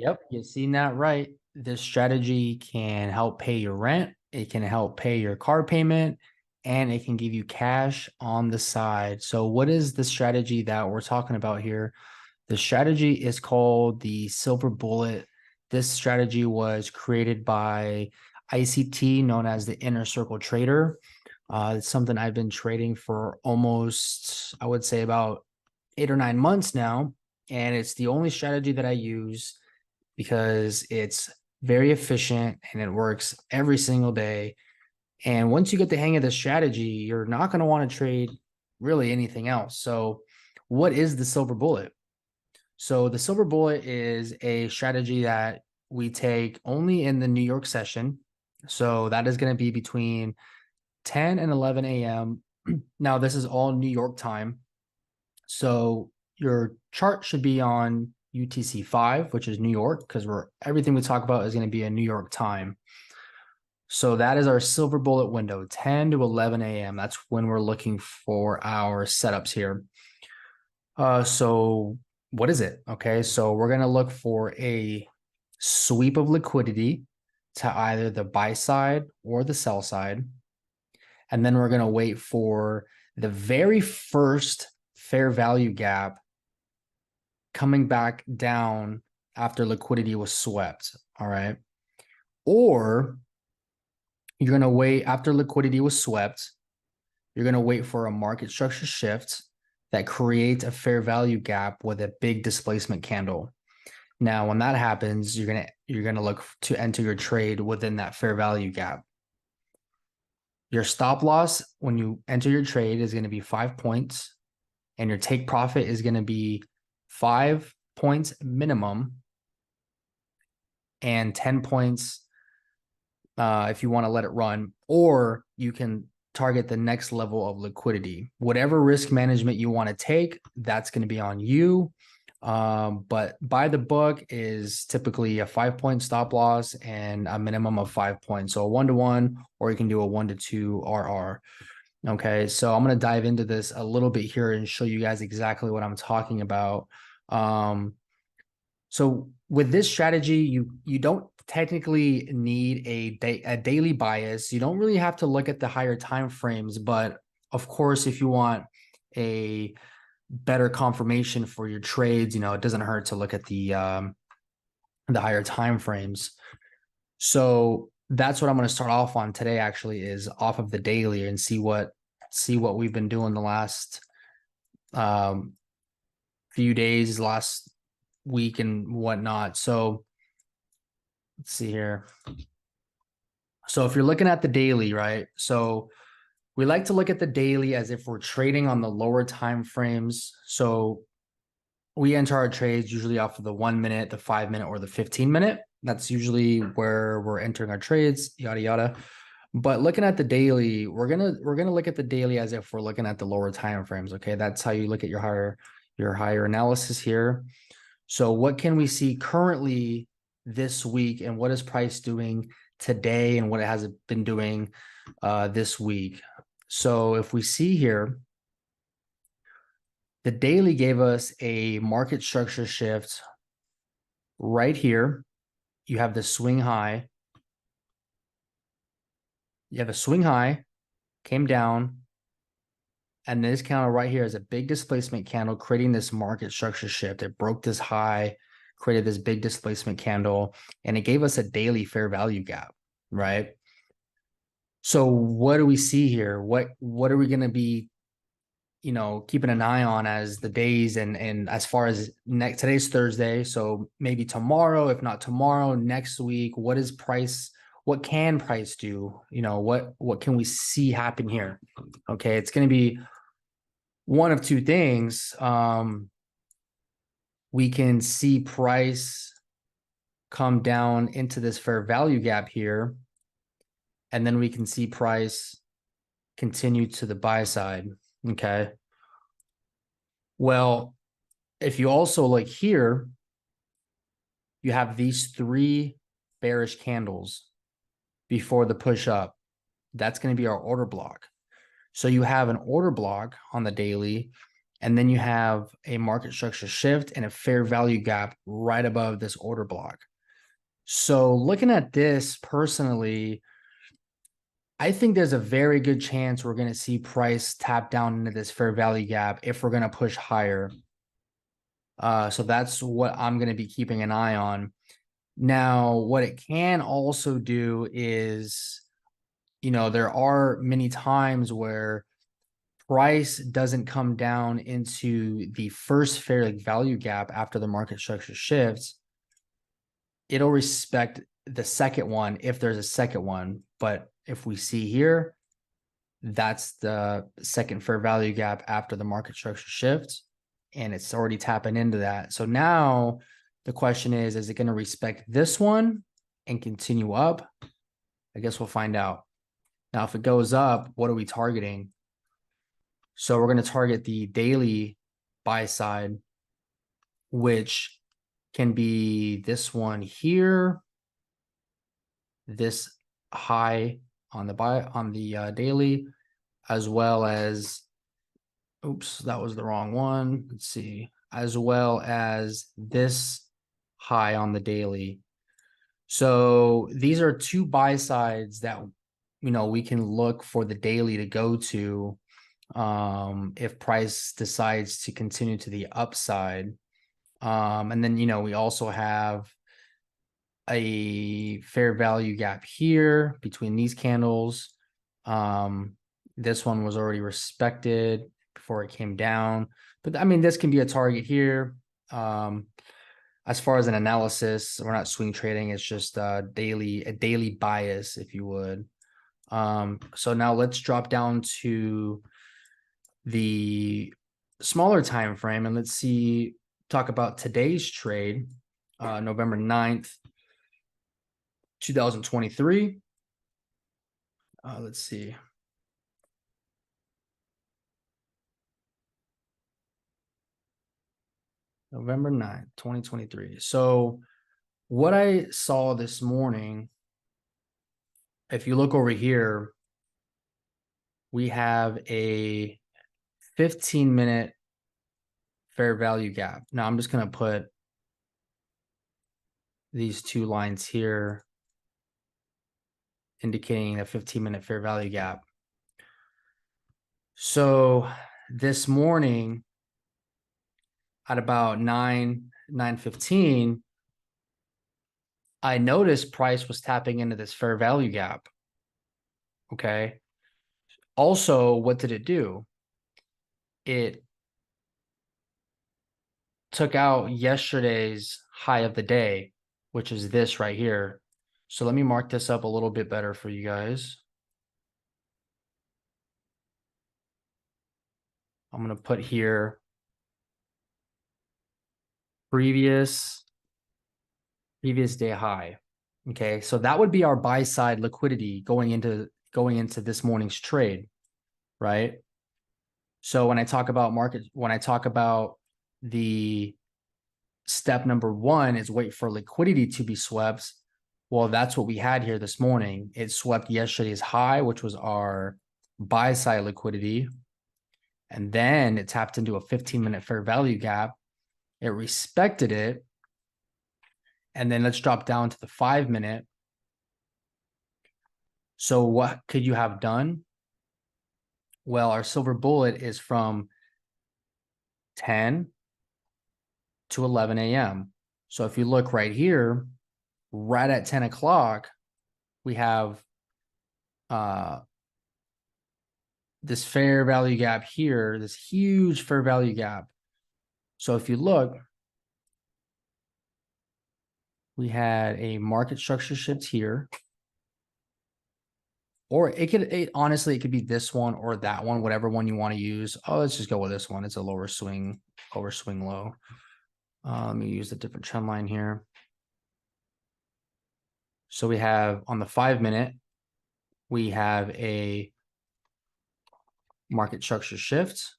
Yep, you've seen that right. This strategy can help pay your rent, it can help pay your car payment, and it can give you cash on the side. So, what is the strategy that we're talking about here? The strategy is called the Silver Bullet. This strategy was created by ICT, known as the Inner Circle Trader. It's something I've been trading for almost, I would say, about 8 or 9 months now. And it's the only strategy that I use because it's very efficient and it works every single day. And once you get the hang of the strategy, you're not going to want to trade really anything else. So, what is the Silver Bullet? So the silver bullet is a strategy that we take only in the New York session. So that is going to be between 10 and 11 a.m. Now, this is all New York time. So your chart should be on UTC 5, which is New York, because everything we talk about is going to be in New York time. So that is our silver bullet window, 10 to 11 a.m. That's when we're looking for our setups here. So what is it? Okay, so we're going to look for a sweep of liquidity to either the buy side or the sell side. And then we're going to wait for the very first fair value gap coming back down after liquidity was swept. All right. Or you're going to wait after liquidity was swept. You're going to wait for a market structure shift that creates a fair value gap with a big displacement candle. Now, when that happens, you're gonna look to enter your trade within that fair value gap. Your stop loss when you enter your trade is going to be 5 points, and your take profit is going to be 5 points minimum and 10 points if you want to let it run, or you can target the next level of liquidity. Whatever risk management you want to take, that's going to be on you. But by the book is typically a 5 point stop loss and a minimum of 5 points. So a 1-to-1, or you can do a 1-to-2 RR. Okay, so I'm going to dive into this a little bit here and show you guys exactly what I'm talking about. So with this strategy, you don't technically need a daily bias. You don't really have to look at the higher time frames, but of course, if you want a better confirmation for your trades, it doesn't hurt to look at the higher time frames. So that's what I'm going to start off on today, actually, is off of the daily and see what we've been doing the last few days, last week and whatnot. So let's see here. So if you're looking at the daily, right? So we like to look at the daily as if we're trading on the lower time frames. So we enter our trades usually off of the 1 minute, the 5 minute, or the 15 minute. That's usually where we're entering our trades, yada yada. But looking at the daily, we're gonna look at the daily as if we're looking at the lower time frames. Okay, that's how you look at your higher analysis here. So what can we see currently this week, and what is price doing today, and what it has been doing this week? So if we see here, the daily gave us a market structure shift right here. You have the swing high. You have a swing high, came down, and this candle right here is a big displacement candle creating this market structure shift. It broke this high, created this big displacement candle, and it gave us a daily fair value gap, right? So what do we see here? What are we going to be, keeping an eye on as the days and as far as today's Thursday, so maybe tomorrow, if not tomorrow, next week, what can price do? What can we see happen here? Okay, it's going to be one of two things. We can see price come down into this fair value gap here, and then we can see price continue to the buy side. Okay. Well, if you also look here, you have these 3 bearish candles before the push up. That's going to be our order block. So you have an order block on the daily And then you have a market structure shift and a fair value gap right above this order block. So looking at this personally, I think there's a very good chance we're going to see price tap down into this fair value gap if we're going to push higher. So that's what I'm going to be keeping an eye on. Now, what it can also do is, there are many times where price doesn't come down into the first fair value gap after the market structure shifts. It'll respect the second one if there's a second one. But if we see here, that's the second fair value gap after the market structure shifts, and it's already tapping into that. So now the question is it going to respect this one and continue up? I guess we'll find out. Now, if it goes up, what are we targeting? So we're going to target the daily buy side, which can be this one here, this high on the daily, as well as, oops, that was the wrong one. Let's see, as well as this high on the daily. So these are two buy sides that, we can look for the daily to go to if price decides to continue to the upside. And then, we also have a fair value gap here between these candles. This one was already respected before it came down, but I mean, this can be a target here. As far as an analysis, we're not swing trading. It's just a daily bias, if you would. So now let's drop down to the smaller time frame and let's talk about today's trade, November 9th, 2023. Let's see. November 9th, 2023. So what I saw this morning, if you look over here, we have a 15-minute fair value gap. Now I'm just going to put these two lines here indicating a 15-minute fair value gap. So this morning at about 9:15, I noticed price was tapping into this fair value gap. Okay. Also, what did it do? It took out yesterday's high of the day, which is this right here. So let me mark this up a little bit better for you guys. I'm going to put here previous day high. Okay, so that would be our buy side liquidity going into this morning's trade, right? So when I talk about the step number one is wait for liquidity to be swept. Well, that's what we had here this morning. It swept yesterday's high, which was our buy side liquidity. And then it tapped into a 15-minute fair value gap. It respected it. And then let's drop down to the 5-minute. So what could you have done? Well, our silver bullet is from 10 to 11 a.m. So if you look right here, right at 10 o'clock, we have this fair value gap here, this huge fair value gap. So if you look, we had a market structure shift here. Or honestly, it could be this one or that one, whatever one you want to use. Oh, let's just go with this one. It's a lower swing low. Let me use a different trend line here. So we have on the 5-minute, we have a market structure shift.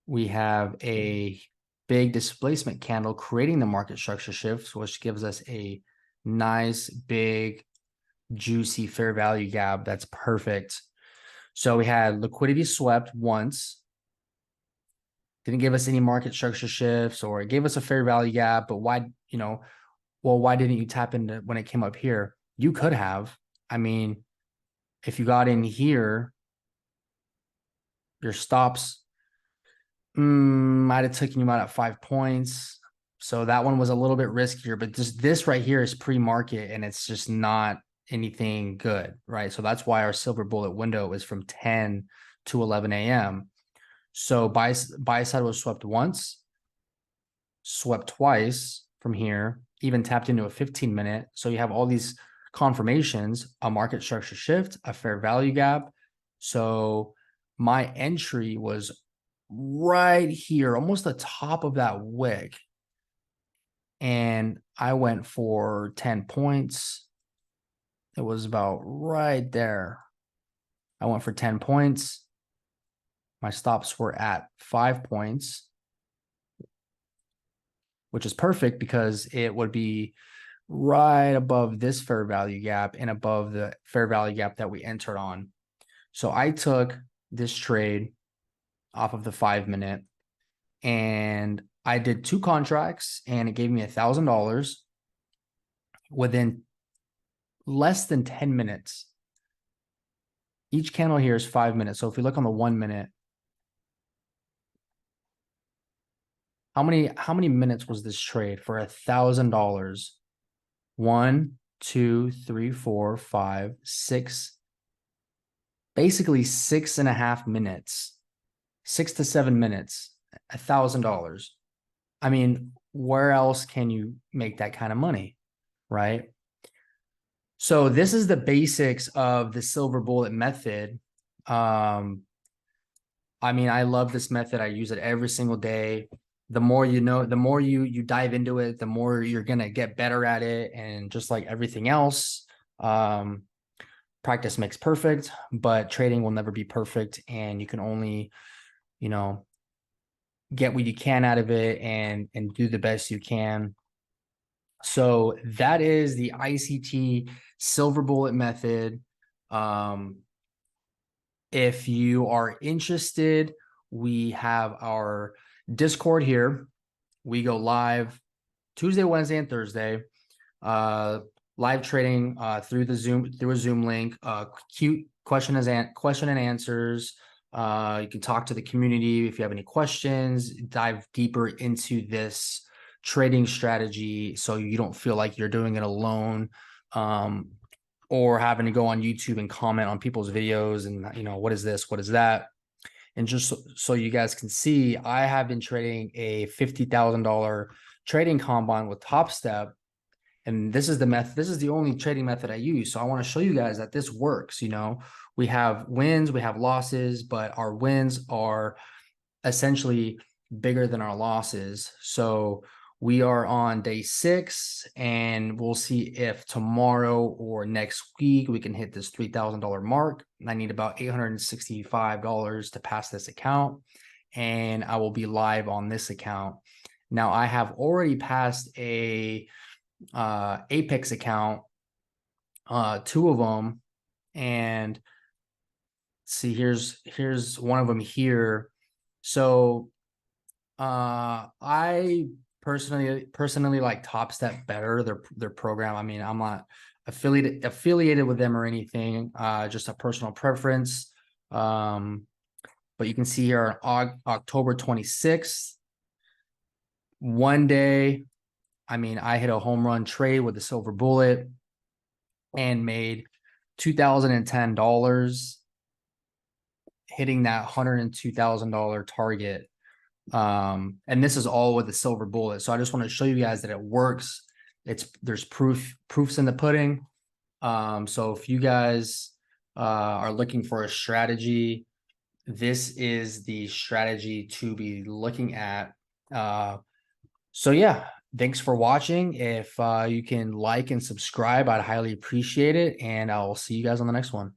We have a big displacement candle creating the market structure shift, which gives us a nice, big, juicy fair value gap. That's perfect. So we had liquidity swept once, didn't give us any market structure shifts, or it gave us a fair value gap. But why, well, why didn't you tap into when it came up here? You could have. I mean, if you got in here, your stops might have taken you out at 5 points. So that one was a little bit riskier, but just this right here is pre-market and it's just not anything good, right? So that's why our silver bullet window is from 10 to 11 a.m. So buy side was swept once, swept twice from here, even tapped into a 15-minute. So you have all these confirmations, a market structure shift, a fair value gap. So my entry was right here, almost the top of that wick. And I went for 10 points. It was about right there. I went for 10 points. My stops were at 5 points, which is perfect because it would be right above this fair value gap and above the fair value gap that we entered on. So I took this trade off of the 5-minute and I did 2 contracts and it gave me $1,000 within less than 10 minutes. Each candle here is 5 minutes. So if we look on the 1 minute, how many minutes was this trade for $1,000? 1, 2, 3, 4, 5, 6, basically 6.5 minutes, 6 to 7 minutes, $1,000. I mean, where else can you make that kind of money, right? So this is the basics of the silver bullet method. I mean, I love this method. I use it every single day. The more you know, the more you dive into it, the more you're gonna get better at it. And just like everything else, practice makes perfect, but trading will never be perfect. And you can only, get what you can out of it and do the best you can. So that is the ICT silver bullet method. If you are interested, we have our Discord here. We go live Tuesday, Wednesday, and Thursday. Live trading through a Zoom link. Cute question and answers. You can talk to the community if you have any questions. Dive deeper into this trading strategy so you don't feel like you're doing it alone. Or having to go on YouTube and comment on people's videos and, what is this? What is that? And just so you guys can see, I have been trading a $50,000 trading combine with Top Step. And this is the method. This is the only trading method I use. So I want to show you guys that this works. We have wins, we have losses, but our wins are essentially bigger than our losses. So we are on day 6 and we'll see if tomorrow or next week we can hit this $3,000 mark. I need about $865 to pass this account and I will be live on this account. Now I have already passed a Apex account, 2 of them, and see here's one of them here. So I personally like Top Step better, their program. I mean, I'm not affiliated with them or anything, just a personal preference. But you can see here on October 26th, one day, I mean, I hit a home run trade with the silver bullet and made $2,010, hitting that $102,000 target. And this is all with the silver bullet. So I just want to show you guys that it works. There's proofs in the pudding. So if you guys are looking for a strategy, this is the strategy to be looking at. So yeah, thanks for watching. If you can like and subscribe, I'd highly appreciate it. And I'll see you guys on the next one.